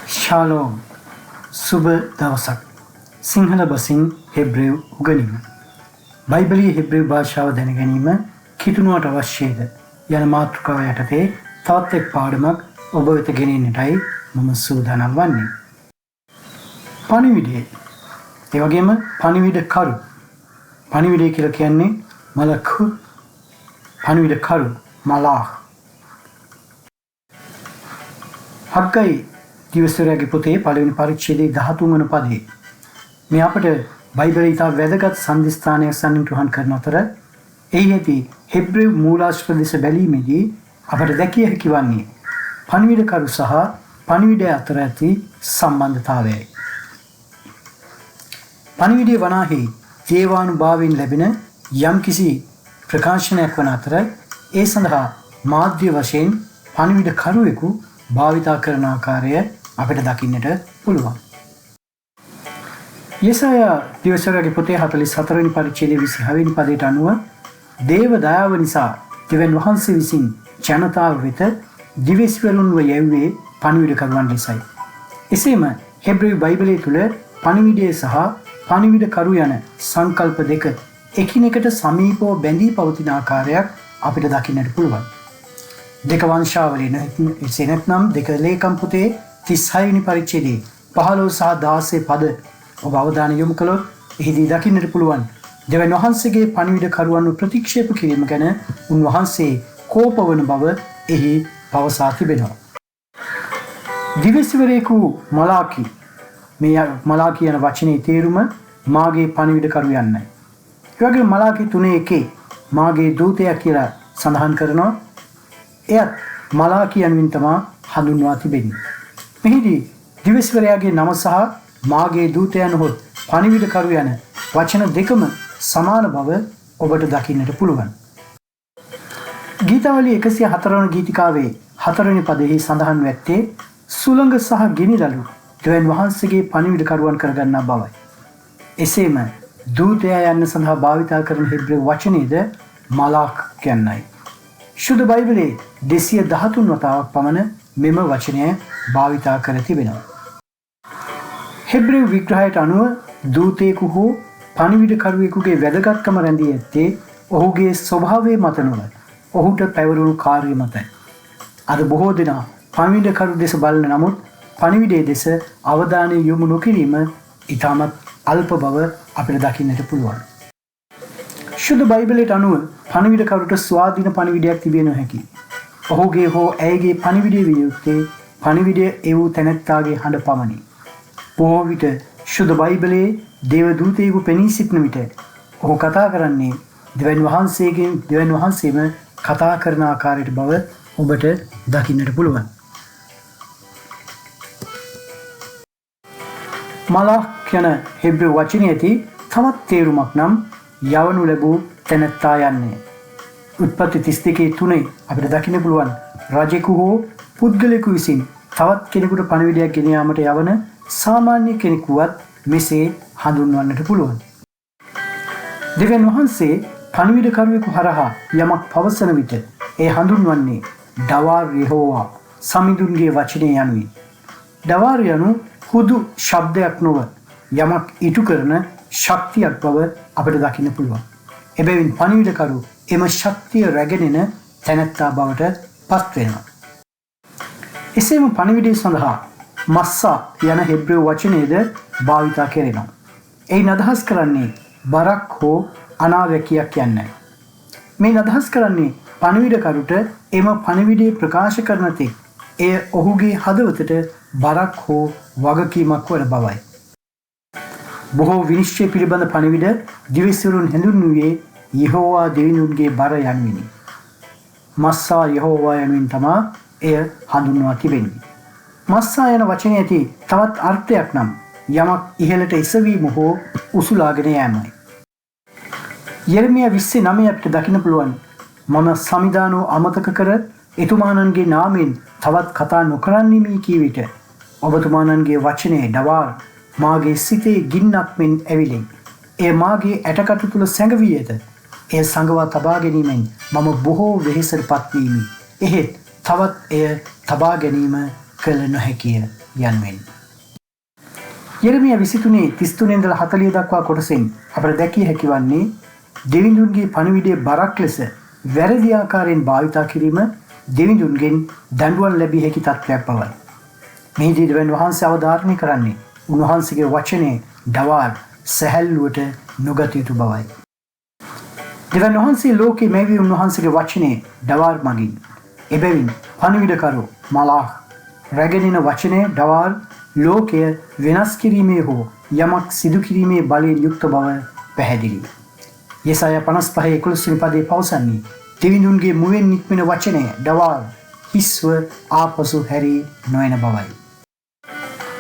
ශාලෝම් සුබ දවසක්. සිංහල බසින් හෙබ්‍රෙව් උගනීම. බයිබලයේ හෙබ්‍රෙව් භාෂාව දැන ගැනීම කිතුනුවට අවශ්‍යද යන මාතෘකාව යටතේ තවත් එක් පාඩමක් ඔබ වෙත ගෙනෙන්නටයි මම සූදානම් වන්නේ. පණිවිඩය. ඒ වගේම පණිවිඩකරු. පණිවිඩය කියලා කියන්නේ මලකුත්. පණිවිඩකරු මලාහ්. හග්ගයි දිවසරයාගේ පොතේ පළවෙනි පරිච්ඡේදයේ 13 වන පදයේ මේ අපට බයිබලයේ ඉතා වැදගත් සම්දිස්ථානයක් සම්නිටුහන් කරන අතර එහි ඇති හෙබ්‍රෙව් මූලාශ්‍ර දෙස බැලීමේදී අපට දැකිය හැකි වන්නේ පණිවිඩකරු සහ පණිවිඩය අතර ඇති සම්බන්ධතාවයයි. පණිවිඩය වනාහි දේවානුභාවයෙන් ලැබෙන යම්කිසි ප්‍රකාශනයක් වන අතර ඒ සඳහා මාධ්‍ය වශයෙන් පණිවිඩකරුවෙකු භාවිතා කරන ආකාරය අපිට දකින්නට පුළුවන්. යෙසායා දිවසරයාගේ පොතේ 44 වෙනි පරිච්ඡේදයේ 26 වෙනි පදයට අනුව දේව දයාව නිසා දෙවියන් වහන්සේ විසින් ජනතාව වෙත දිවිස්වලුන්ව යැව්වේ පණිවිඩකරුවන් ලෙසයි. එසේම හෙබ්‍රෙව් බයිබලයේ තුල පණිවිඩය සහ පණිවිඩකරු යන සංකල්ප දෙක එකිනෙකට සමීපව බැඳී පවතින ආකාරයක් අපිට දකින්නට පුළුවන්. දෙක වංශාවලිය එසේ නැත්නම් දෙක ලේකම් පොතේ 36 වෙනි පරිච්ඡේදයේ 15 සහ 16 පද ඔබ අවධානය යොමු කළොත් එහිදී දකින්නට පුළුවන් දෙවියන් වහන්සේගේ පණිවිඩකරුවන්ව ප්‍රතික්ෂේප කිරීම ගැන උන්වහන්සේ කෝපවන බව එහි පවසා තිබෙනවා. දිවසිවරේකු මලාකි. මේ මලාකි යන වචනේ තේරුම මාගේ පණිවිඩකරු යන්නයි. ඒ වගේම මලාකි 3:1 මාගේ දූතයා කියලා සඳහන් කරනවා. එයත් මලාකි යනුවෙන් තමයි හඳුන්වා තිබෙන්නේ. මෙහිදී දිවසිවරයාගේ නම සහ මාගේ දූතයන් හොත් පණිවිඩකරු යන වචන දෙකම සමාන බව ඔබට දකින්නට පුළුවන්. ගීතාවලිය 104 වන ගීතිකාවේ 4 වෙනි පදයේ සඳහන් වෙත්තේ සුළඟ සහ ගිනිදළු දෙවියන් වහන්සේගේ පණිවිඩකරුවන් කරගන්නා බවයි. එසේම දූතයා යන්න සඳහා භාවිතා කරන හෙබ්‍රෙව් වචනේද මලාක් කියන්නයි. ශුද්ධ බයිබලයේ 213 වතාවක් පමණ මෙම වචනය භාවිතා කර තිබෙනවා. හෙබ්‍රෙව් විග්‍රහයට අනුව දූතයෙකු හෝ පණිවිඩකරුවෙකුගේ වැදගත්කම රැඳී ඇත්තේ ඔහුගේ ස්වභාවය මත නොව ඔහුට පැවරුණු කාර්ය මතයි. අද බොහෝ දෙනා පණිවිඩකරු දෙස බලන නමුත් පණිවිඩයේ දෙස අවධානය යොමු නොකිරීම ඉතාමත් අල්ප බව අපිට දකින්නට පුළුවන්. ශුද්ධ බයිබලයට අනුව පණිවිඩකරුට ස්වාධීන පණිවිඩයක් තිබිය නොහැකි. ඔහුගේ හෝ ඇයගේ පණිවිඩය විය යුත්තේ පණිවිඩය එවූ තැනැත්තාගේ හඬ පමණි. බොහෝ විට ශුද්ධ බයිබලයේ දේව දූතයෙකු පෙනී සිටින විට ඔහු කතා කරන්නේ දෙවියන් වහන්සේම කතා කරන ආකාරයට බව ඔබට දකින්නට පුළුවන්. මලාක් යන හෙබ්‍රෙව් වචනේ ඇති තවත් තේරුමක් නම් යවනු ලැබූ තැනැත්තා යන්නේ. උත්පත්ති 32:3 අපිට දකින්න පුළුවන් රජෙකු හෝ පුද්ගලයෙකු විසින් තවත් කෙනෙකුට පණිවිඩයක් ගෙන යාමට යවන සාමාන්‍ය කෙනෙකුවත් මෙසේ හඳුන්වන්නට පුළුවන්. දෙවියන් වහන්සේ පණිවිඩකරුවෙකු හරහා යමක් පවසන විට ඒ හඳුන්වන්නේ ඩවාර් යෙහෝවා සමිඳුන්ගේ වචනය යනුවෙන්. ඩවාර් යනු හුදු ශබ්දයක් නොව යමක් ඉටු කරන ශක්තියක් බව අපිට දකින්න පුළුවන්. එබැවින් පණිවිඩකරු එම ශක්තිය රැගෙනෙන තැනැත්තා බවට පත් වෙනවා. එසේම පණිවිඩය සඳහා මස්සා යන හෙබ්‍රෙව් වචනයද භාවිතා කෙරෙනවා. එයින් අදහස් කරන්නේ බරක් හෝ අනාවැකියක් යන්නයි. මේ අදහස් කරන්නේ පණිවිඩකරුට එම පණිවිඩය ප්‍රකාශ කරන තෙක් එය ඔහුගේ හදවතට බරක් හෝ වගකීමක් වන බවයි. බොහෝ විනිශ්චය පිළිබඳ පණිවිඩ දිවිසිවරුන් හැඳින්වුවේ යෙහෝවා දෙවියන්ගේ බර යනුවෙනි. මස්සා යෙහෝවා යනුවෙන් තමයි එය හඳුන්වා තිබෙන්නේ. මස්සා යන වචනේ ඇති තවත් අර්ථයක් නම් යමක් ඉහළට එසවීම හෝ උසුලාගෙන යෑමයි. යෙරමියා 29 අපිට දකින්න පුළුවන් මම සමිදානෝ අමතක කර එතුමාණන්ගේ නාමයෙන් තවත් කතා නොකරන්නෙමි කී විට ඔබතුමාණන්ගේ වචනේ ඩවාර් මාගේ සිතේ ගින්නක් මෙන් ඇවිලෙයි. එය මාගේ ඇටකටු තුල සැඟවී ඇත. එය සංගවා තබා ගැනීමෙන් මම බොහෝ වෙහෙසටපත් වීමි. එහෙත් තවත් එය තබා ගැනීම කළ නොහැකිය. යනුවෙන්. යෙරමියා 23 33 ඉඳලා 40 දක්වා කොටසෙන් අපට දැකිය හැකි වන්නේ දෙවිඳුන්ගේ පණිවිඩයේ බරක් ලෙස වැරදි ආකාරයෙන් භාවිතා කිරීම දෙවිඳුන්ගෙන් දඬුවම් ලැබිය හැකි තත්ත්වයක් බවයි. මෙහිදී දෙවියන් වහන්සේ අවධාරණය කරන්නේ උන්වහන්සේගේ වචනේ දවාල් සැහැල්ලුවට නොගත යුතු බවයි. දෙවියන් වහන්සේ ලෝකේ මෙවි උන්වහන්සේගේ වචනේ දවාල් මගින් එබැවින් පණිවිඩකරු මලාක් රැගෙනින වචනේ දවාල් ලෝකය වෙනස් කිරීමේ හෝ යමක් සිදු කිරීමේ බලයෙන් යුක්ත බව පැහැදිලියි. යෙසායා 55:11 පදයේ පවසන්නේ දෙවිඳුන්ගේ මුවෙන් නික්මෙන වචනය දවාල් හිස්ව ආපසු හැරී නොයන බවයි.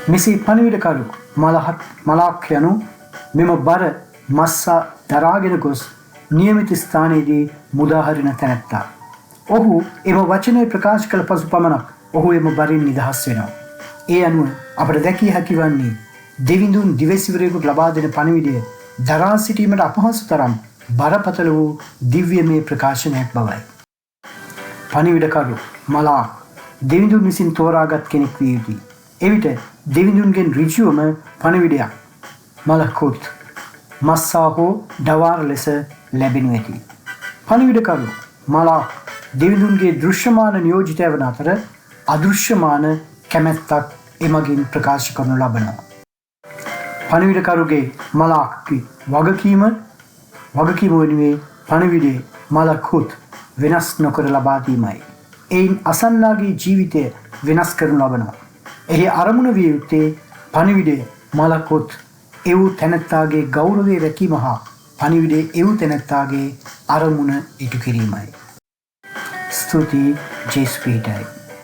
මෙසේ පණිවිඩකරු මලාක් යනු මෙම බර මස්සා දරාගෙන ගොස් නියමිත ස්ථානයේදී මුදාහරින තැනැත්තා. ඔහු එම වචනය ප්‍රකාශ කළ පසු පමණක් ඔහු එම බරින් නිදහස් වෙනවා. ඒ අනුව අපට දැකිය හැකි වන්නේ දෙවිඳුන් දිවැසිවරයෙකුට ලබා දෙන පණිවිඩය දරා සිටීමට අපහසු තරම් බරපතල වූ දිව්‍යමය ප්‍රකාශනයක් බවයි. පණිවිඩකරු මලාක් දෙවිඳුන් විසින් තෝරාගත් කෙනෙක් විය යුතුයි. එවිට දෙවිඳුන්ගෙන් ඍජුවම පණිවිඩයක් මලකුත් මස්සා හෝ දවාර ලෙස ලැබෙනු ඇති. පණිවිඩකරු මලාක් දෙවිඳුන්ගේ දෘශ්‍යමාන නියෝජිතය වන අතර අදෘශ්‍යමාන කැමැත්තක් එමගින් ප්‍රකාශ කරනු ලබනවා. පණිවිඩකරුගේ මලාක්ගේ වගකීම වනුයේ පණිවිඩයේ මලකුත් වෙනස් නොකර ලබා දීමයි. එයින් අසන්නාගේ ජීවිතය වෙනස් කරනු ලබනවා. එහි අරමුණ විය යුත්තේ පණිවිඩයේ මලකුත් එව් තැනැත්තාගේ ගෞරවය රැකීම හා පණිවිඩයේ එව් තැනැත්තාගේ අරමුණ ඉටු කිරීමයි. ස්තුතියි ජේසුස්ටයි.